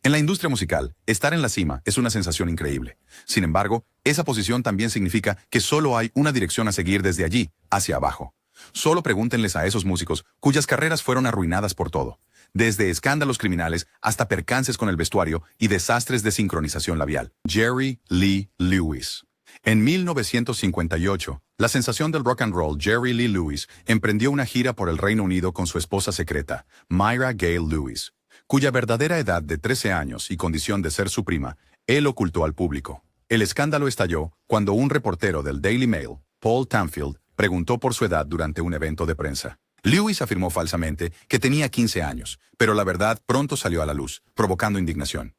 En la industria musical, estar en la cima es una sensación increíble. Sin embargo, esa posición también significa que solo hay una dirección a seguir desde allí, hacia abajo. Solo pregúntenles a esos músicos cuyas carreras fueron arruinadas por todo, desde escándalos criminales hasta percances con el vestuario y desastres de sincronización labial. Jerry Lee Lewis. En 1958, la sensación del rock and roll Jerry Lee Lewis emprendió una gira por el Reino Unido con su esposa secreta, Myra Gale Lewis, cuya verdadera edad de 13 años y condición de ser su prima, él ocultó al público. El escándalo estalló cuando un reportero del Daily Mail, Paul Tamfield, preguntó por su edad durante un evento de prensa. Lewis afirmó falsamente que tenía 15 años, pero la verdad pronto salió a la luz, provocando indignación.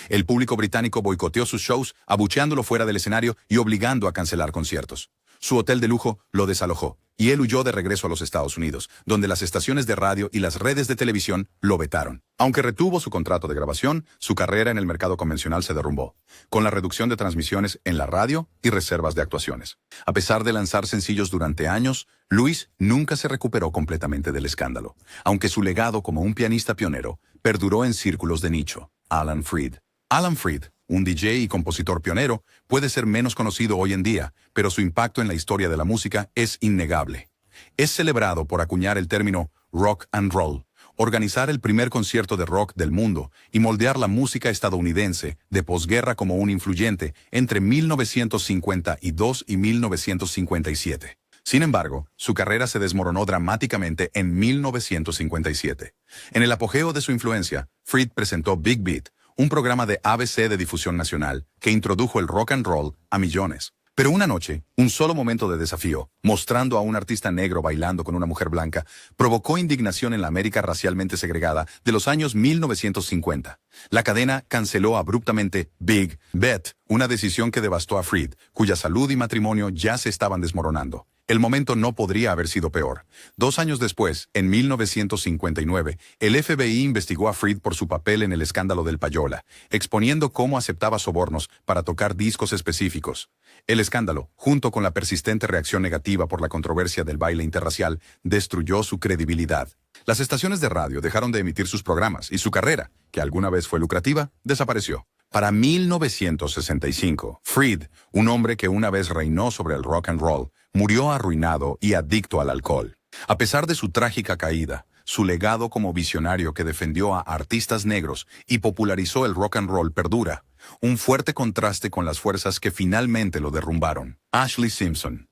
El público británico boicoteó sus shows, abucheándolo fuera del escenario y obligando a cancelar conciertos. Su hotel de lujo lo desalojó, y él huyó de regreso a los Estados Unidos, donde las estaciones de radio y las redes de televisión lo vetaron. Aunque retuvo su contrato de grabación, su carrera en el mercado convencional se derrumbó, con la reducción de transmisiones en la radio y reservas de actuaciones. A pesar de lanzar sencillos durante años, Lewis nunca se recuperó completamente del escándalo, aunque su legado como un pianista pionero perduró en círculos de nicho. Alan Freed. Alan Freed, un DJ y compositor pionero, puede ser menos conocido hoy en día, pero su impacto en la historia de la música es innegable. Es celebrado por acuñar el término rock and roll, organizar el primer concierto de rock del mundo y moldear la música estadounidense de posguerra como un influyente entre 1952 y 1957. Sin embargo, su carrera se desmoronó dramáticamente en 1957. En el apogeo de su influencia, Freed presentó Big Beat, un programa de ABC de difusión nacional que introdujo el rock and roll a millones. Pero una noche, un solo momento de desafío, mostrando a un artista negro bailando con una mujer blanca, provocó indignación en la América racialmente segregada de los años 1950. La cadena canceló abruptamente Big Bet, una decisión que devastó a Freed, cuya salud y matrimonio ya se estaban desmoronando. El momento no podría haber sido peor. 2 años después, en 1959, el FBI investigó a Freed por su papel en el escándalo del Payola, exponiendo cómo aceptaba sobornos para tocar discos específicos. El escándalo, junto con la persistente reacción negativa por la controversia del baile interracial, destruyó su credibilidad. Las estaciones de radio dejaron de emitir sus programas y su carrera, que alguna vez fue lucrativa, desapareció. Para 1965, Freed, un hombre que una vez reinó sobre el rock and roll, murió arruinado y adicto al alcohol. A pesar de su trágica caída, su legado como visionario que defendió a artistas negros y popularizó el rock and roll perdura, un fuerte contraste con las fuerzas que finalmente lo derrumbaron. Ashlee Simpson.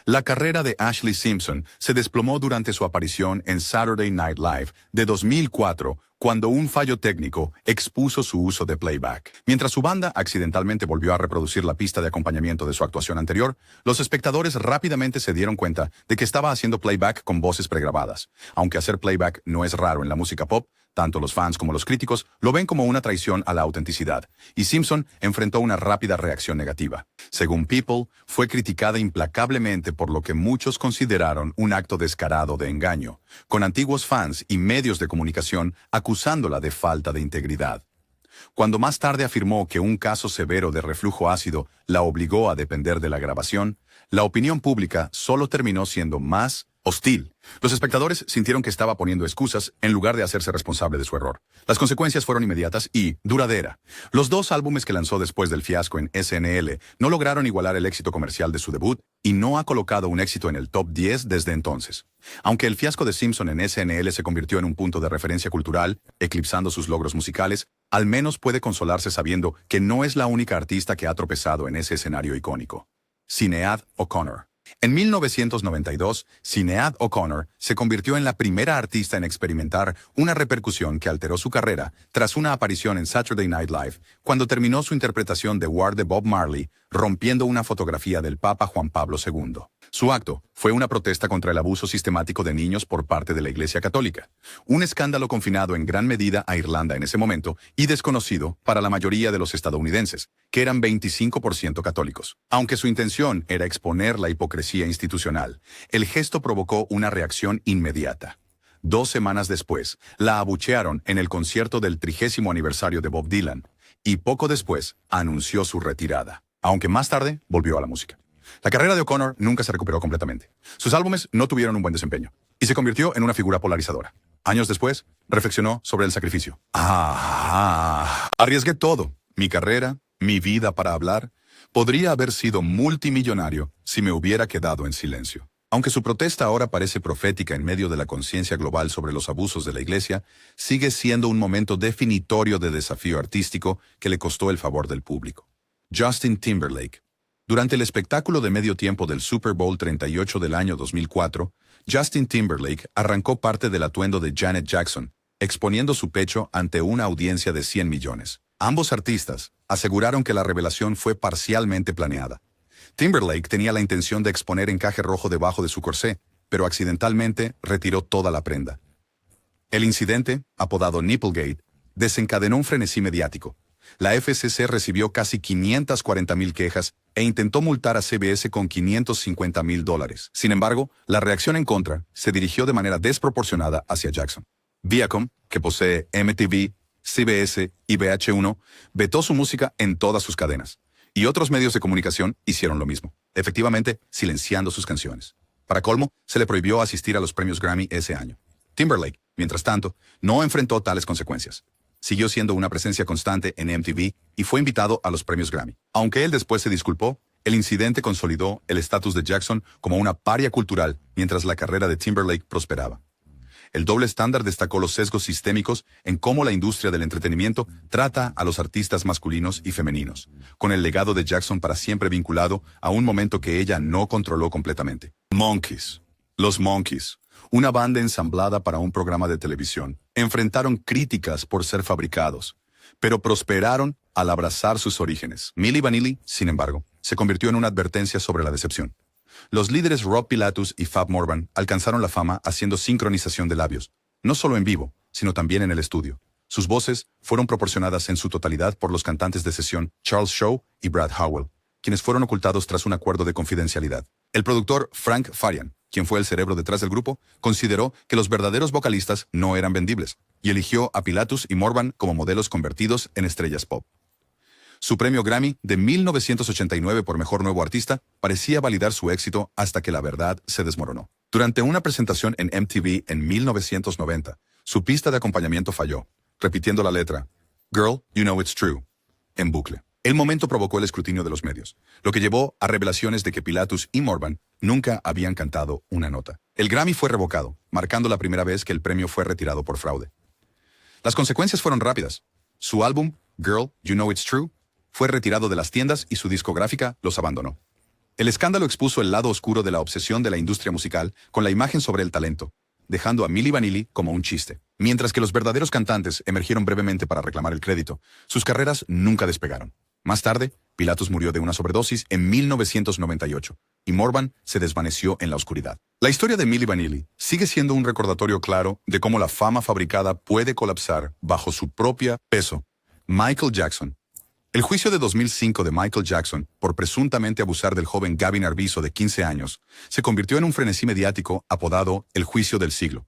La carrera de Ashlee Simpson se desplomó durante su aparición en Saturday Night Live de 2004, cuando un fallo técnico expuso su uso de playback. Mientras su banda accidentalmente volvió a reproducir la pista de acompañamiento de su actuación anterior, los espectadores rápidamente se dieron cuenta de que estaba haciendo playback con voces pregrabadas. Aunque hacer playback no es raro en la música pop, tanto los fans como los críticos lo ven como una traición a la autenticidad, y Simpson enfrentó una rápida reacción negativa. Según People, fue criticada implacablemente por lo que muchos consideraron un acto descarado de engaño, con antiguos fans y medios de comunicación acusándola de falta de integridad. Cuando más tarde afirmó que un caso severo de reflujo ácido la obligó a depender de la grabación, la opinión pública solo terminó siendo más hostil. Los espectadores sintieron que estaba poniendo excusas en lugar de hacerse responsable de su error. Las consecuencias fueron inmediatas y duradera. Los 2 álbumes que lanzó después del fiasco en SNL no lograron igualar el éxito comercial de su debut y no ha colocado un éxito en el top 10 desde entonces. Aunque el fiasco de Simpson en SNL se convirtió en un punto de referencia cultural, eclipsando sus logros musicales, al menos puede consolarse sabiendo que no es la única artista que ha tropezado en ese escenario icónico. Sinéad O'Connor. En 1992, Sinéad O'Connor se convirtió en la primera artista en experimentar una repercusión que alteró su carrera tras una aparición en Saturday Night Live, cuando terminó su interpretación de War de Bob Marley, rompiendo una fotografía del Papa Juan Pablo II. Su acto fue una protesta contra el abuso sistemático de niños por parte de la Iglesia Católica, un escándalo confinado en gran medida a Irlanda en ese momento y desconocido para la mayoría de los estadounidenses, que eran 25% católicos. Aunque su intención era exponer la hipocresía institucional, el gesto provocó una reacción inmediata. 2 semanas después, la abuchearon en el concierto del 30º aniversario de Bob Dylan, y poco después anunció su retirada, aunque más tarde volvió a la música. La carrera de O'Connor nunca se recuperó completamente. Sus álbumes no tuvieron un buen desempeño y se convirtió en una figura polarizadora. Años después, reflexionó sobre el sacrificio. Arriesgué todo, mi carrera, mi vida para hablar. Podría haber sido multimillonario si me hubiera quedado en silencio. Aunque su protesta ahora parece profética en medio de la conciencia global sobre los abusos de la Iglesia, sigue siendo un momento definitorio de desafío artístico que le costó el favor del público. Justin Timberlake. Durante el espectáculo de medio tiempo del Super Bowl 38 del año 2004, Justin Timberlake arrancó parte del atuendo de Janet Jackson, exponiendo su pecho ante una audiencia de 100 millones. Ambos artistas aseguraron que la revelación fue parcialmente planeada. Timberlake tenía la intención de exponer encaje rojo debajo de su corsé, pero accidentalmente retiró toda la prenda. El incidente, apodado Nipplegate, desencadenó un frenesí mediático. La FCC recibió casi 540,000 quejas e intentó multar a CBS con $550,000. Sin embargo, la reacción en contra se dirigió de manera desproporcionada hacia Jackson. Viacom, que posee MTV, CBS y VH1, vetó su música en todas sus cadenas. Y otros medios de comunicación hicieron lo mismo, efectivamente silenciando sus canciones. Para colmo, se le prohibió asistir a los premios Grammy ese año. Timberlake, mientras tanto, no enfrentó tales consecuencias. Siguió siendo una presencia constante en MTV y fue invitado a los premios Grammy. Aunque él después se disculpó, el incidente consolidó el estatus de Jackson como una paria cultural mientras la carrera de Timberlake prosperaba. El doble estándar destacó los sesgos sistémicos en cómo la industria del entretenimiento trata a los artistas masculinos y femeninos, con el legado de Jackson para siempre vinculado a un momento que ella no controló completamente. Monkees. Los Monkees, una banda ensamblada para un programa de televisión, enfrentaron críticas por ser fabricados, pero prosperaron al abrazar sus orígenes. Milli Vanilli, sin embargo, se convirtió en una advertencia sobre la decepción. Los líderes Rob Pilatus y Fab Morvan alcanzaron la fama haciendo sincronización de labios, no solo en vivo, sino también en el estudio. Sus voces fueron proporcionadas en su totalidad por los cantantes de sesión Charles Shaw y Brad Howell, quienes fueron ocultados tras un acuerdo de confidencialidad. El productor Frank Farian, quien fue el cerebro detrás del grupo, consideró que los verdaderos vocalistas no eran vendibles, y eligió a Pilatus y Morvan como modelos convertidos en estrellas pop. Su premio Grammy de 1989 por Mejor Nuevo Artista parecía validar su éxito hasta que la verdad se desmoronó. Durante una presentación en MTV en 1990, su pista de acompañamiento falló, repitiendo la letra "Girl, you know it's true" en bucle. El momento provocó el escrutinio de los medios, lo que llevó a revelaciones de que Pilatus y Morvan nunca habían cantado una nota. El Grammy fue revocado, marcando la primera vez que el premio fue retirado por fraude. Las consecuencias fueron rápidas. Su álbum, Girl, You Know It's True, fue retirado de las tiendas y su discográfica los abandonó. El escándalo expuso el lado oscuro de la obsesión de la industria musical con la imagen sobre el talento, dejando a Milli Vanilli como un chiste. Mientras que los verdaderos cantantes emergieron brevemente para reclamar el crédito, sus carreras nunca despegaron. Más tarde, Pilatus murió de una sobredosis en 1998 y Morvan se desvaneció en la oscuridad. La historia de Milli Vanilli sigue siendo un recordatorio claro de cómo la fama fabricada puede colapsar bajo su propio peso. Michael Jackson. El juicio de 2005 de Michael Jackson por presuntamente abusar del joven Gavin Arvizo de 15 años se convirtió en un frenesí mediático apodado el juicio del siglo.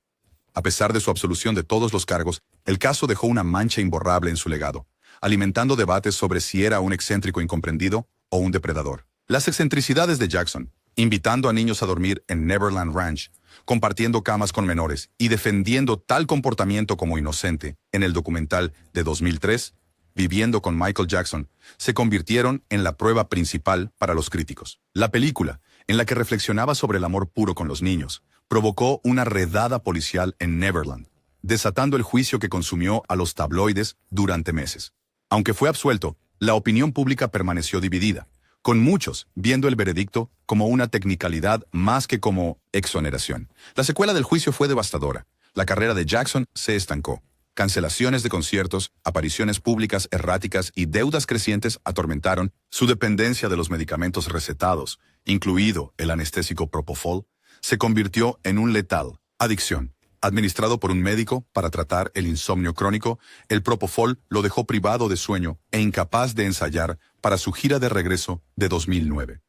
A pesar de su absolución de todos los cargos, el caso dejó una mancha imborrable en su legado, alimentando debates sobre si era un excéntrico incomprendido o un depredador. Las excentricidades de Jackson, invitando a niños a dormir en Neverland Ranch, compartiendo camas con menores y defendiendo tal comportamiento como inocente en el documental de 2003, Viviendo con Michael Jackson, se convirtieron en la prueba principal para los críticos. La película, en la que reflexionaba sobre el amor puro con los niños, provocó una redada policial en Neverland, desatando el juicio que consumió a los tabloides durante meses. Aunque fue absuelto, la opinión pública permaneció dividida, con muchos viendo el veredicto como una tecnicalidad más que como exoneración. La secuela del juicio fue devastadora. La carrera de Jackson se estancó. Cancelaciones de conciertos, apariciones públicas erráticas y deudas crecientes atormentaron su dependencia de los medicamentos recetados, incluido el anestésico Propofol, se convirtió en un letal adicción. Administrado por un médico para tratar el insomnio crónico, el Propofol lo dejó privado de sueño e incapaz de ensayar para su gira de regreso de 2009.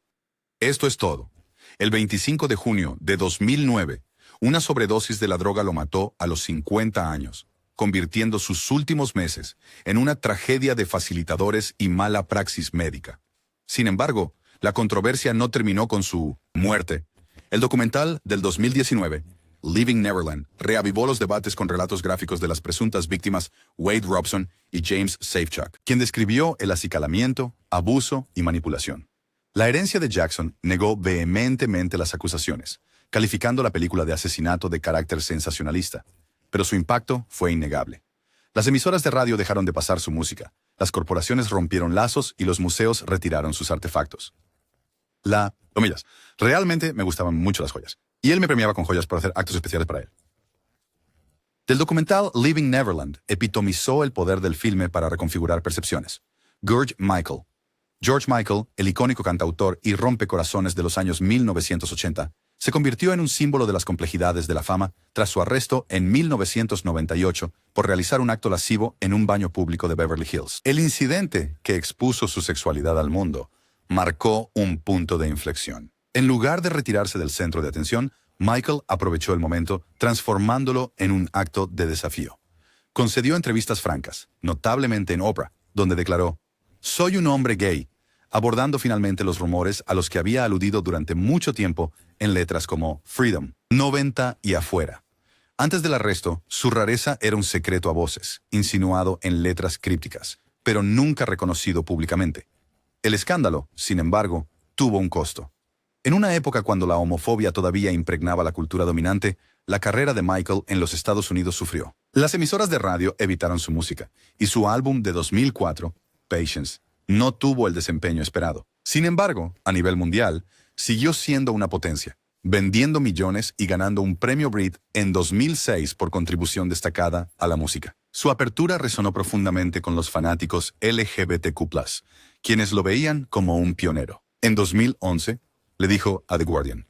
Esto es todo. El 25 de junio de 2009, una sobredosis de la droga lo mató a los 50 años. Convirtiendo sus últimos meses en una tragedia de facilitadores y mala praxis médica. Sin embargo, la controversia no terminó con su muerte. El documental del 2019, Leaving Neverland, reavivó los debates con relatos gráficos de las presuntas víctimas Wade Robson y James Safechuck, quien describió el acicalamiento, abuso y manipulación. La herencia de Jackson negó vehementemente las acusaciones, calificando la película de asesinato de carácter sensacionalista, pero su impacto fue innegable. Las emisoras de radio dejaron de pasar su música, las corporaciones rompieron lazos y los museos retiraron sus artefactos. Comillas, realmente me gustaban mucho las joyas, y él me premiaba con joyas por hacer actos especiales para él. Del documental Leaving Neverland epitomizó el poder del filme para reconfigurar percepciones. George Michael, el icónico cantautor y rompecorazones de los años 1980, se convirtió en un símbolo de las complejidades de la fama tras su arresto en 1998 por realizar un acto lascivo en un baño público de Beverly Hills. El incidente, que expuso su sexualidad al mundo, marcó un punto de inflexión. En lugar de retirarse del centro de atención, Michael aprovechó el momento, transformándolo en un acto de desafío. Concedió entrevistas francas, notablemente en Oprah, donde declaró: «Soy un hombre gay», abordando finalmente los rumores a los que había aludido durante mucho tiempo en letras como Freedom, 90 y Afuera. Antes del arresto, su rareza era un secreto a voces, insinuado en letras crípticas, pero nunca reconocido públicamente. El escándalo, sin embargo, tuvo un costo. En una época cuando la homofobia todavía impregnaba la cultura dominante, la carrera de Michael en los Estados Unidos sufrió. Las emisoras de radio evitaron su música, y su álbum de 2004, Patience, no tuvo el desempeño esperado. Sin embargo, a nivel mundial, siguió siendo una potencia, vendiendo millones y ganando un premio Brit en 2006 por contribución destacada a la música. Su apertura resonó profundamente con los fanáticos LGBTQ+, quienes lo veían como un pionero. En 2011, le dijo a The Guardian: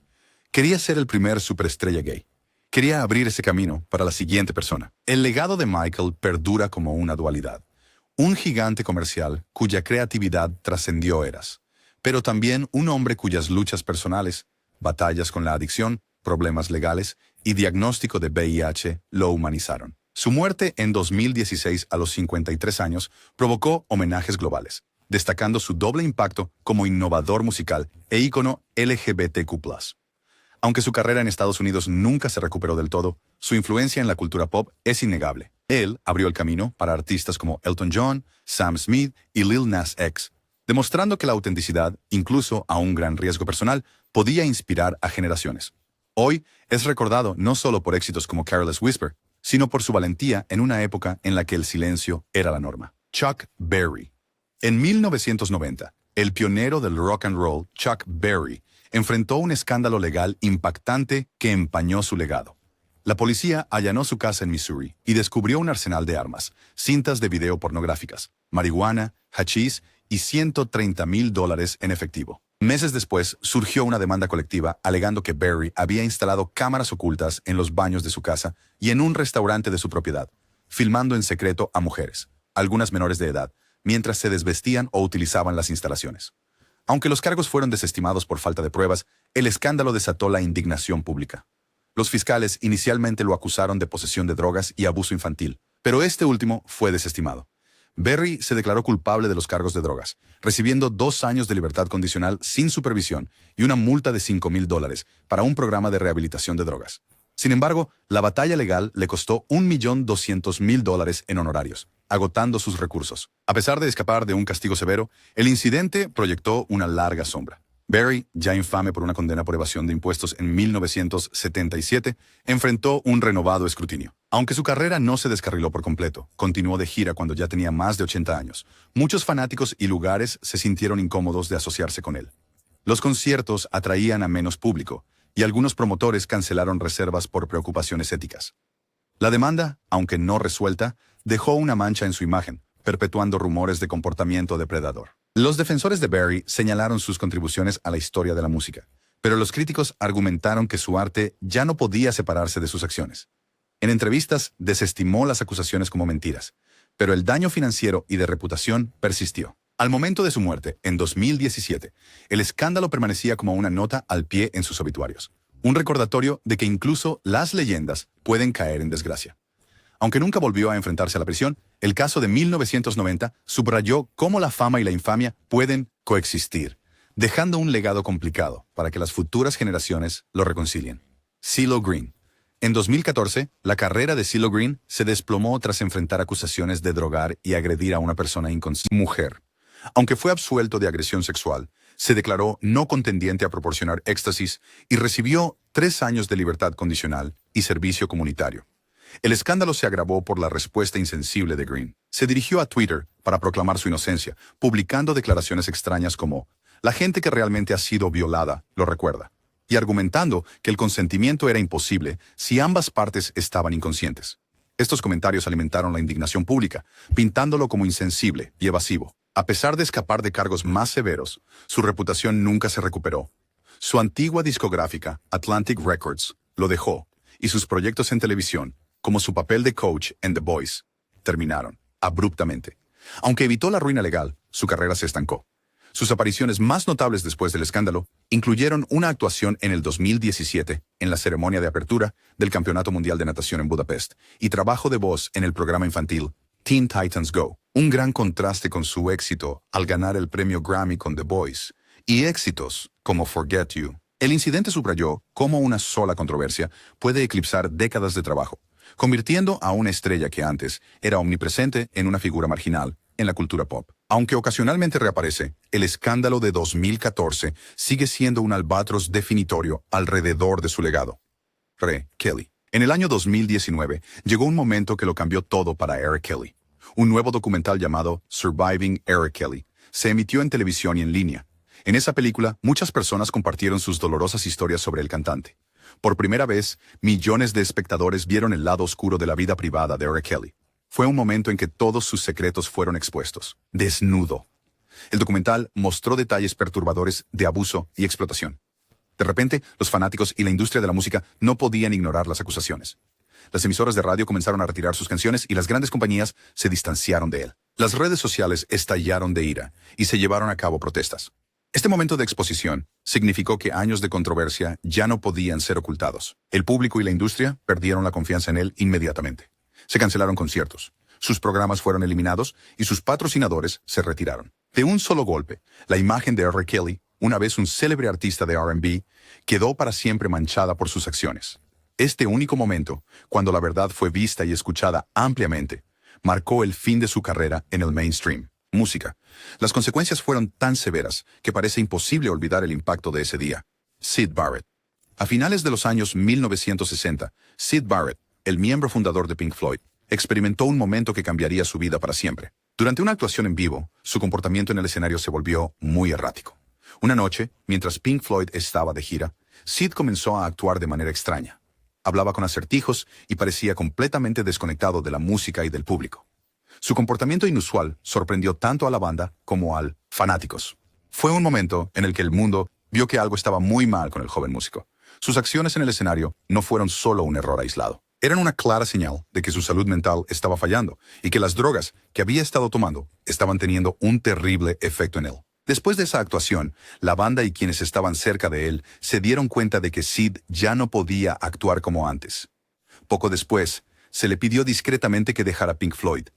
«Quería ser el primer superestrella gay. Quería abrir ese camino para la siguiente persona». El legado de Michael perdura como una dualidad. Un gigante comercial cuya creatividad trascendió eras, pero también un hombre cuyas luchas personales, batallas con la adicción, problemas legales y diagnóstico de VIH lo humanizaron. Su muerte en 2016 a los 53 años provocó homenajes globales, destacando su doble impacto como innovador musical e ícono LGBTQ+. Aunque su carrera en Estados Unidos nunca se recuperó del todo, su influencia en la cultura pop es innegable. Él abrió el camino para artistas como Elton John, Sam Smith y Lil Nas X, demostrando que la autenticidad, incluso a un gran riesgo personal, podía inspirar a generaciones. Hoy es recordado no solo por éxitos como Careless Whisper, sino por su valentía en una época en la que el silencio era la norma. Chuck Berry. En 1990, el pionero del rock and roll, Chuck Berry, enfrentó un escándalo legal impactante que empañó su legado. La policía allanó su casa en Missouri y descubrió un arsenal de armas, cintas de video pornográficas, marihuana, hachís y $130,000 en efectivo. Meses después, surgió una demanda colectiva alegando que Berry había instalado cámaras ocultas en los baños de su casa y en un restaurante de su propiedad, filmando en secreto a mujeres, algunas menores de edad, mientras se desvestían o utilizaban las instalaciones. Aunque los cargos fueron desestimados por falta de pruebas, el escándalo desató la indignación pública. Los fiscales inicialmente lo acusaron de posesión de drogas y abuso infantil, pero este último fue desestimado. Berry se declaró culpable de los cargos de drogas, recibiendo 2 años de libertad condicional sin supervisión y una multa de $5,000 para un programa de rehabilitación de drogas. Sin embargo, la batalla legal le costó $1,200,000 en honorarios, agotando sus recursos. A pesar de escapar de un castigo severo, el incidente proyectó una larga sombra. Berry, ya infame por una condena por evasión de impuestos en 1977, enfrentó un renovado escrutinio. Aunque su carrera no se descarriló por completo, continuó de gira cuando ya tenía más de 80 años. Muchos fanáticos y lugares se sintieron incómodos de asociarse con él. Los conciertos atraían a menos público, y algunos promotores cancelaron reservas por preocupaciones éticas. La demanda, aunque no resuelta, dejó una mancha en su imagen, perpetuando rumores de comportamiento depredador. Los defensores de Berry señalaron sus contribuciones a la historia de la música, pero los críticos argumentaron que su arte ya no podía separarse de sus acciones. En entrevistas, desestimó las acusaciones como mentiras, pero el daño financiero y de reputación persistió. Al momento de su muerte, en 2017, el escándalo permanecía como una nota al pie en sus obituarios, un recordatorio de que incluso las leyendas pueden caer en desgracia. Aunque nunca volvió a enfrentarse a la prisión, el caso de 1990 subrayó cómo la fama y la infamia pueden coexistir, dejando un legado complicado para que las futuras generaciones lo reconcilien. CeeLo Green. En 2014, la carrera de CeeLo Green se desplomó tras enfrentar acusaciones de drogar y agredir a una persona inconsciente. Mujer. Aunque fue absuelto de agresión sexual, se declaró no contendiente a proporcionar éxtasis y recibió 3 años de libertad condicional y servicio comunitario. El escándalo se agravó por la respuesta insensible de Green. Se dirigió a Twitter para proclamar su inocencia, publicando declaraciones extrañas como «La gente que realmente ha sido violada lo recuerda», y argumentando que el consentimiento era imposible si ambas partes estaban inconscientes. Estos comentarios alimentaron la indignación pública, pintándolo como insensible y evasivo. A pesar de escapar de cargos más severos, su reputación nunca se recuperó. Su antigua discográfica, Atlantic Records, lo dejó, y sus proyectos en televisión, como su papel de coach en The Voice, terminaron abruptamente. Aunque evitó la ruina legal, su carrera se estancó. Sus apariciones más notables después del escándalo incluyeron una actuación en el 2017 en la ceremonia de apertura del Campeonato Mundial de Natación en Budapest y trabajo de voz en el programa infantil Teen Titans Go, un gran contraste con su éxito al ganar el premio Grammy con The Voice y éxitos como Forget You. El incidente subrayó cómo una sola controversia puede eclipsar décadas de trabajo, convirtiendo a una estrella que antes era omnipresente en una figura marginal en la cultura pop. Aunque ocasionalmente reaparece, el escándalo de 2014 sigue siendo un albatros definitorio alrededor de su legado. R. Kelly. En el año 2019 llegó un momento que lo cambió todo para R. Kelly. Un nuevo documental llamado Surviving R. Kelly se emitió en televisión y en línea. En esa película, muchas personas compartieron sus dolorosas historias sobre el cantante. Por primera vez, millones de espectadores vieron el lado oscuro de la vida privada de R. Kelly. Fue un momento en que todos sus secretos fueron expuestos. Desnudo. El documental mostró detalles perturbadores de abuso y explotación. De repente, los fanáticos y la industria de la música no podían ignorar las acusaciones. Las emisoras de radio comenzaron a retirar sus canciones y las grandes compañías se distanciaron de él. Las redes sociales estallaron de ira y se llevaron a cabo protestas. Este momento de exposición significó que años de controversia ya no podían ser ocultados. El público y la industria perdieron la confianza en él inmediatamente. Se cancelaron conciertos, sus programas fueron eliminados y sus patrocinadores se retiraron. De un solo golpe, la imagen de R. Kelly, una vez un célebre artista de R&B, quedó para siempre manchada por sus acciones. Este único momento, cuando la verdad fue vista y escuchada ampliamente, marcó el fin de su carrera en el mainstream. Música. Las consecuencias fueron tan severas que parece imposible olvidar el impacto de ese día. Syd Barrett. A finales de los años 1960, Syd Barrett, el miembro fundador de Pink Floyd, experimentó un momento que cambiaría su vida para siempre. Durante una actuación en vivo, su comportamiento en el escenario se volvió muy errático. Una noche, mientras Pink Floyd estaba de gira, Syd comenzó a actuar de manera extraña. Hablaba con acertijos y parecía completamente desconectado de la música y del público. Su comportamiento inusual sorprendió tanto a la banda como a fanáticos. Fue un momento en el que el mundo vio que algo estaba muy mal con el joven músico. Sus acciones en el escenario no fueron solo un error aislado. Eran una clara señal de que su salud mental estaba fallando y que las drogas que había estado tomando estaban teniendo un terrible efecto en él. Después de esa actuación, la banda y quienes estaban cerca de él se dieron cuenta de que Syd ya no podía actuar como antes. Poco después, se le pidió discretamente que dejara Pink Floyd.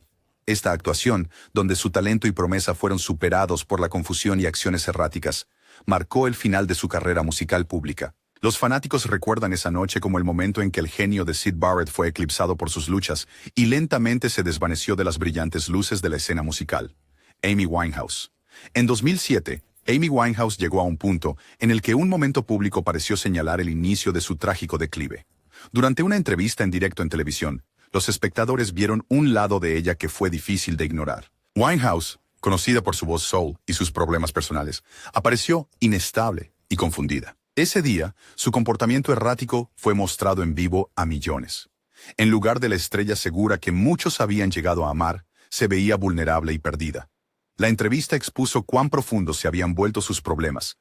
Esta actuación, donde su talento y promesa fueron superados por la confusión y acciones erráticas, marcó el final de su carrera musical pública. Los fanáticos recuerdan esa noche como el momento en que el genio de Syd Barrett fue eclipsado por sus luchas y lentamente se desvaneció de las brillantes luces de la escena musical. Amy Winehouse. En 2007, Amy Winehouse llegó a un punto en el que un momento público pareció señalar el inicio de su trágico declive. Durante una entrevista en directo en televisión, los espectadores vieron un lado de ella que fue difícil de ignorar. Winehouse, conocida por su voz soul y sus problemas personales, apareció inestable y confundida. Ese día, su comportamiento errático fue mostrado en vivo a millones. En lugar de la estrella segura que muchos habían llegado a amar, se veía vulnerable y perdida. La entrevista expuso cuán profundos se habían vuelto sus problemas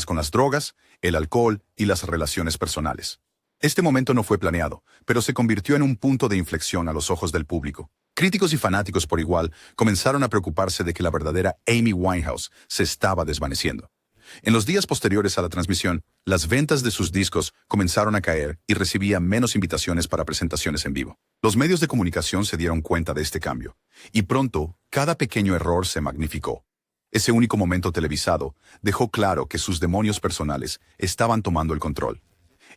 con las drogas, el alcohol y las relaciones personales. Este momento no fue planeado, pero se convirtió en un punto de inflexión a los ojos del público. Críticos y fanáticos por igual comenzaron a preocuparse de que la verdadera Amy Winehouse se estaba desvaneciendo. En los días posteriores a la transmisión, las ventas de sus discos comenzaron a caer y recibía menos invitaciones para presentaciones en vivo. Los medios de comunicación se dieron cuenta de este cambio, y pronto, cada pequeño error se magnificó. Ese único momento televisado dejó claro que sus demonios personales estaban tomando el control.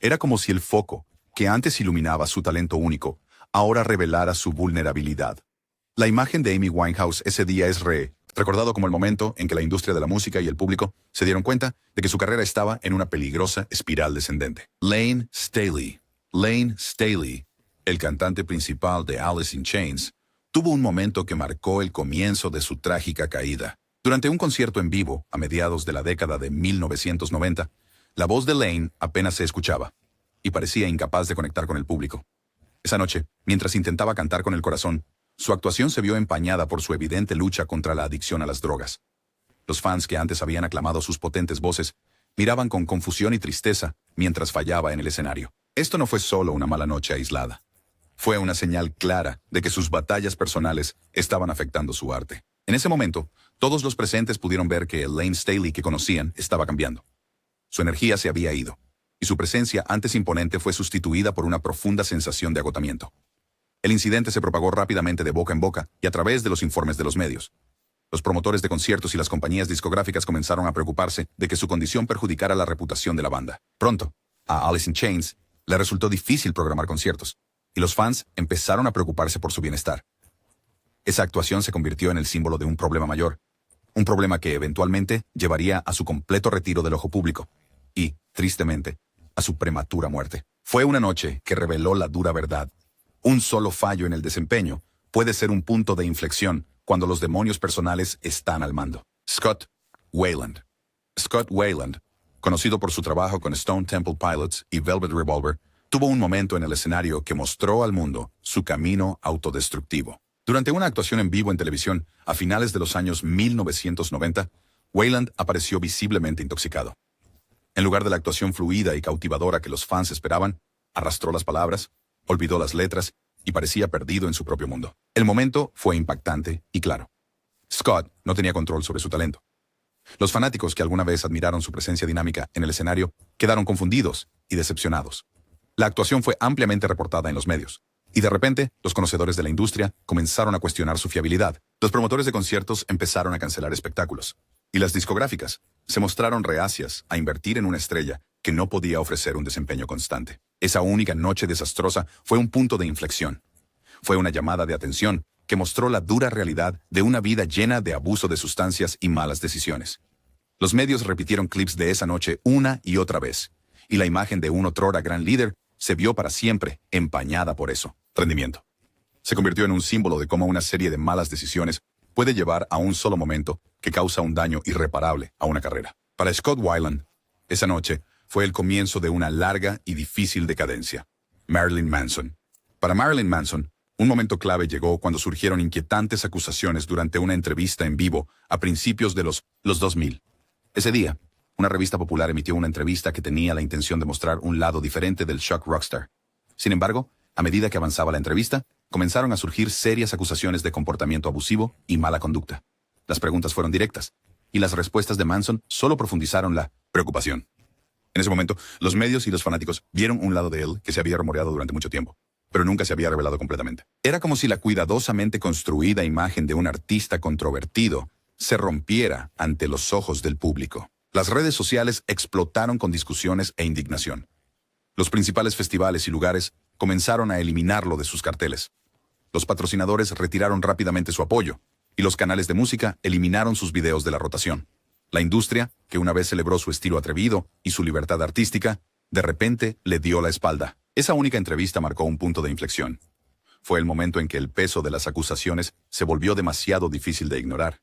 Era como si el foco, que antes iluminaba su talento único, ahora revelara su vulnerabilidad. La imagen de Amy Winehouse ese día es recordado como el momento en que la industria de la música y el público se dieron cuenta de que su carrera estaba en una peligrosa espiral descendente. Lane Staley, el cantante principal de Alice in Chains, tuvo un momento que marcó el comienzo de su trágica caída. Durante un concierto en vivo, a mediados de la década de 1990, la voz de Lane apenas se escuchaba y parecía incapaz de conectar con el público. Esa noche, mientras intentaba cantar con el corazón, su actuación se vio empañada por su evidente lucha contra la adicción a las drogas. Los fans que antes habían aclamado sus potentes voces miraban con confusión y tristeza mientras fallaba en el escenario. Esto no fue solo una mala noche aislada. Fue una señal clara de que sus batallas personales estaban afectando su arte. En ese momento, todos los presentes pudieron ver que el Lane Staley que conocían estaba cambiando. Su energía se había ido, y su presencia antes imponente fue sustituida por una profunda sensación de agotamiento. El incidente se propagó rápidamente de boca en boca y a través de los informes de los medios. Los promotores de conciertos y las compañías discográficas comenzaron a preocuparse de que su condición perjudicara la reputación de la banda. Pronto, a Alice in Chains le resultó difícil programar conciertos, y los fans empezaron a preocuparse por su bienestar. Esa actuación se convirtió en el símbolo de un problema mayor, un problema que eventualmente llevaría a su completo retiro del ojo público y, tristemente, a su prematura muerte. Fue una noche que reveló la dura verdad. Un solo fallo en el desempeño puede ser un punto de inflexión cuando los demonios personales están al mando. Scott Weiland, conocido por su trabajo con Stone Temple Pilots y Velvet Revolver, tuvo un momento en el escenario que mostró al mundo su camino autodestructivo. Durante una actuación en vivo en televisión a finales de los años 1990, Weiland apareció visiblemente intoxicado. En lugar de la actuación fluida y cautivadora que los fans esperaban, arrastró las palabras, olvidó las letras y parecía perdido en su propio mundo. El momento fue impactante y claro. Scott no tenía control sobre su talento. Los fanáticos que alguna vez admiraron su presencia dinámica en el escenario quedaron confundidos y decepcionados. La actuación fue ampliamente reportada en los medios, y de repente los conocedores de la industria comenzaron a cuestionar su fiabilidad. Los promotores de conciertos empezaron a cancelar espectáculos, y las discográficas se mostraron reacias a invertir en una estrella que no podía ofrecer un desempeño constante. Esa única noche desastrosa fue un punto de inflexión. Fue una llamada de atención que mostró la dura realidad de una vida llena de abuso de sustancias y malas decisiones. Los medios repitieron clips de esa noche una y otra vez, y la imagen de un otrora gran líder se vio para siempre empañada por eso. Rendimiento. Se convirtió en un símbolo de cómo una serie de malas decisiones puede llevar a un solo momento que causa un daño irreparable a una carrera. Para Scott Weiland, esa noche fue el comienzo de una larga y difícil decadencia. Marilyn Manson. Para Marilyn Manson, un momento clave llegó cuando surgieron inquietantes acusaciones durante una entrevista en vivo a principios de los 2000. Ese día, una revista popular emitió una entrevista que tenía la intención de mostrar un lado diferente del shock rockstar. Sin embargo, a medida que avanzaba la entrevista, comenzaron a surgir serias acusaciones de comportamiento abusivo y mala conducta. Las preguntas fueron directas, y las respuestas de Manson solo profundizaron la preocupación. En ese momento, los medios y los fanáticos vieron un lado de él que se había rumoreado durante mucho tiempo, pero nunca se había revelado completamente. Era como si la cuidadosamente construida imagen de un artista controvertido se rompiera ante los ojos del público. Las redes sociales explotaron con discusiones e indignación. Los principales festivales y lugares comenzaron a eliminarlo de sus carteles. Los patrocinadores retiraron rápidamente su apoyo, y los canales de música eliminaron sus videos de la rotación. La industria, que una vez celebró su estilo atrevido y su libertad artística, de repente le dio la espalda. Esa única entrevista marcó un punto de inflexión. Fue el momento en que el peso de las acusaciones se volvió demasiado difícil de ignorar.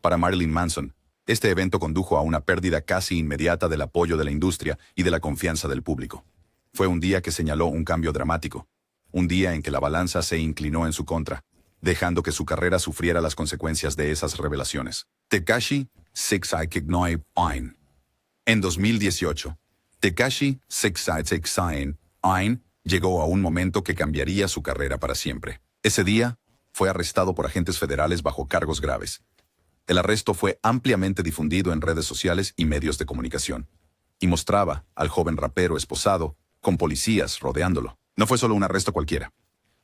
Para Marilyn Manson, este evento condujo a una pérdida casi inmediata del apoyo de la industria y de la confianza del público. Fue un día que señaló un cambio dramático, un día en que la balanza se inclinó en su contra, dejando que su carrera sufriera las consecuencias de esas revelaciones. Tekashi 6ix9ine. En 2018, Tekashi 6ix9ine llegó a un momento que cambiaría su carrera para siempre. Ese día, fue arrestado por agentes federales bajo cargos graves. El arresto fue ampliamente difundido en redes sociales y medios de comunicación, y mostraba al joven rapero esposado, con policías rodeándolo. No fue solo un arresto cualquiera.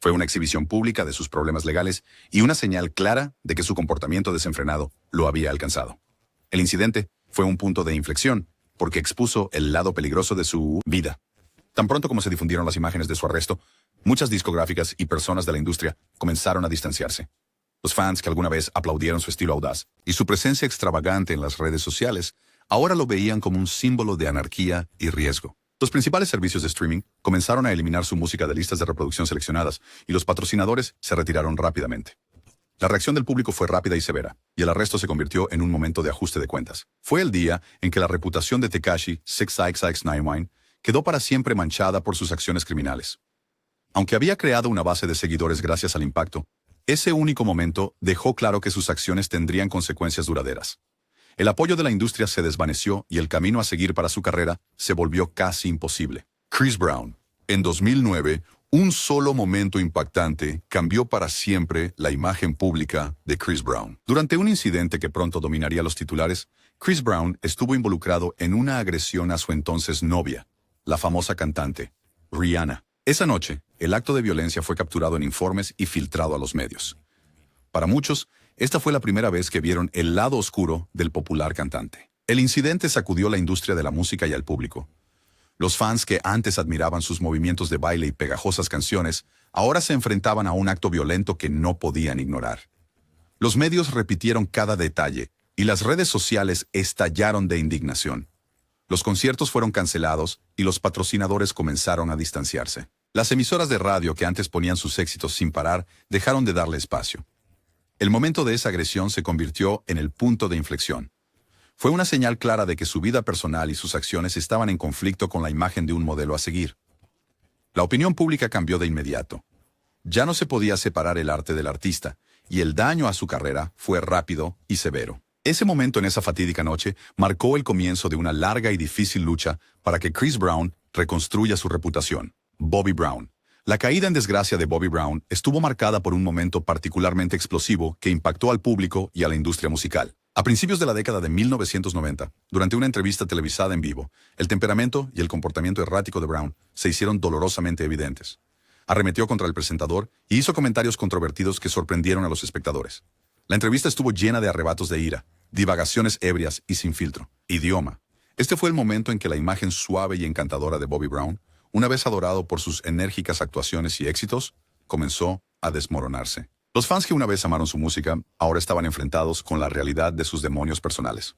Fue una exhibición pública de sus problemas legales y una señal clara de que su comportamiento desenfrenado lo había alcanzado. El incidente fue un punto de inflexión, porque expuso el lado peligroso de su vida. Tan pronto como se difundieron las imágenes de su arresto, muchas discográficas y personas de la industria comenzaron a distanciarse. Los fans que alguna vez aplaudieron su estilo audaz y su presencia extravagante en las redes sociales, ahora lo veían como un símbolo de anarquía y riesgo. Los principales servicios de streaming comenzaron a eliminar su música de listas de reproducción seleccionadas y los patrocinadores se retiraron rápidamente. La reacción del público fue rápida y severa, y el arresto se convirtió en un momento de ajuste de cuentas. Fue el día en que la reputación de Tekashi 6ix9ine quedó para siempre manchada por sus acciones criminales. Aunque había creado una base de seguidores gracias al impacto, ese único momento dejó claro que sus acciones tendrían consecuencias duraderas. El apoyo de la industria se desvaneció y el camino a seguir para su carrera se volvió casi imposible. Chris Brown. En 2009, un solo momento impactante cambió para siempre la imagen pública de Chris Brown. Durante un incidente que pronto dominaría los titulares, Chris Brown estuvo involucrado en una agresión a su entonces novia, la famosa cantante, Rihanna. Esa noche, el acto de violencia fue capturado en informes y filtrado a los medios. Para muchos, esta fue la primera vez que vieron el lado oscuro del popular cantante. El incidente sacudió la industria de la música y al público. Los fans que antes admiraban sus movimientos de baile y pegajosas canciones, ahora se enfrentaban a un acto violento que no podían ignorar. Los medios repitieron cada detalle y las redes sociales estallaron de indignación. Los conciertos fueron cancelados y los patrocinadores comenzaron a distanciarse. Las emisoras de radio que antes ponían sus éxitos sin parar dejaron de darle espacio. El momento de esa agresión se convirtió en el punto de inflexión. Fue una señal clara de que su vida personal y sus acciones estaban en conflicto con la imagen de un modelo a seguir. La opinión pública cambió de inmediato. Ya no se podía separar el arte del artista, y el daño a su carrera fue rápido y severo. Ese momento en esa fatídica noche marcó el comienzo de una larga y difícil lucha para que Chris Brown reconstruya su reputación. Bobby Brown. La caída en desgracia de Bobby Brown estuvo marcada por un momento particularmente explosivo que impactó al público y a la industria musical. A principios de la década de 1990, durante una entrevista televisada en vivo, el temperamento y el comportamiento errático de Brown se hicieron dolorosamente evidentes. Arremetió contra el presentador y hizo comentarios controvertidos que sorprendieron a los espectadores. La entrevista estuvo llena de arrebatos de ira, divagaciones ebrias y sin filtro. Idioma. Este fue el momento en que la imagen suave y encantadora de Bobby Brown, una vez adorado por sus enérgicas actuaciones y éxitos, comenzó a desmoronarse. Los fans que una vez amaron su música ahora estaban enfrentados con la realidad de sus demonios personales.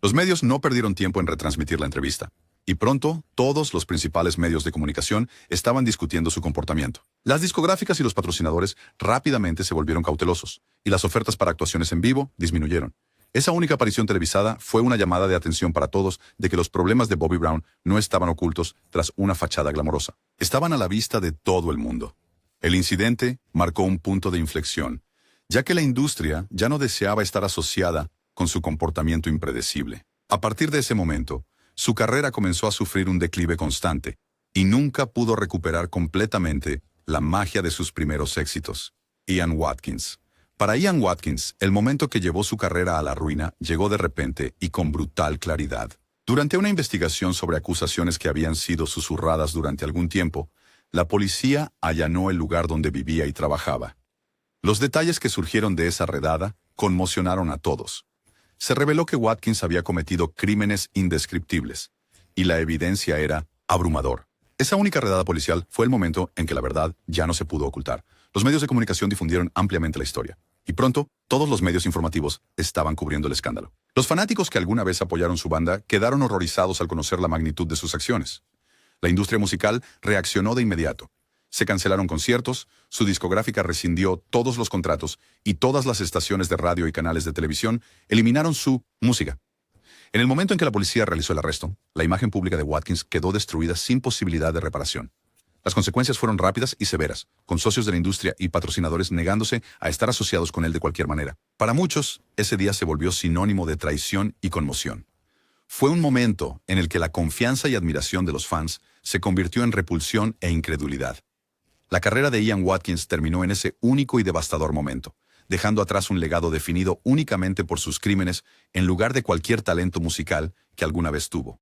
Los medios no perdieron tiempo en retransmitir la entrevista, y pronto todos los principales medios de comunicación estaban discutiendo su comportamiento. Las discográficas y los patrocinadores rápidamente se volvieron cautelosos, y las ofertas para actuaciones en vivo disminuyeron. Esa única aparición televisada fue una llamada de atención para todos de que los problemas de Bobby Brown no estaban ocultos tras una fachada glamorosa. Estaban a la vista de todo el mundo. El incidente marcó un punto de inflexión, ya que la industria ya no deseaba estar asociada con su comportamiento impredecible. A partir de ese momento, su carrera comenzó a sufrir un declive constante y nunca pudo recuperar completamente la magia de sus primeros éxitos. Ian Watkins. Para Ian Watkins, el momento que llevó su carrera a la ruina llegó de repente y con brutal claridad. Durante una investigación sobre acusaciones que habían sido susurradas durante algún tiempo, la policía allanó el lugar donde vivía y trabajaba. Los detalles que surgieron de esa redada conmocionaron a todos. Se reveló que Watkins había cometido crímenes indescriptibles, y la evidencia era abrumador. Esa única redada policial fue el momento en que la verdad ya no se pudo ocultar. Los medios de comunicación difundieron ampliamente la historia, y pronto todos los medios informativos estaban cubriendo el escándalo. Los fanáticos que alguna vez apoyaron su banda quedaron horrorizados al conocer la magnitud de sus acciones. La industria musical reaccionó de inmediato. Se cancelaron conciertos, su discográfica rescindió todos los contratos y todas las estaciones de radio y canales de televisión eliminaron su música. En el momento en que la policía realizó el arresto, la imagen pública de Watkins quedó destruida sin posibilidad de reparación. Las consecuencias fueron rápidas y severas, con socios de la industria y patrocinadores negándose a estar asociados con él de cualquier manera. Para muchos, ese día se volvió sinónimo de traición y conmoción. Fue un momento en el que la confianza y admiración de los fans se convirtió en repulsión e incredulidad. La carrera de Ian Watkins terminó en ese único y devastador momento, dejando atrás un legado definido únicamente por sus crímenes en lugar de cualquier talento musical que alguna vez tuvo.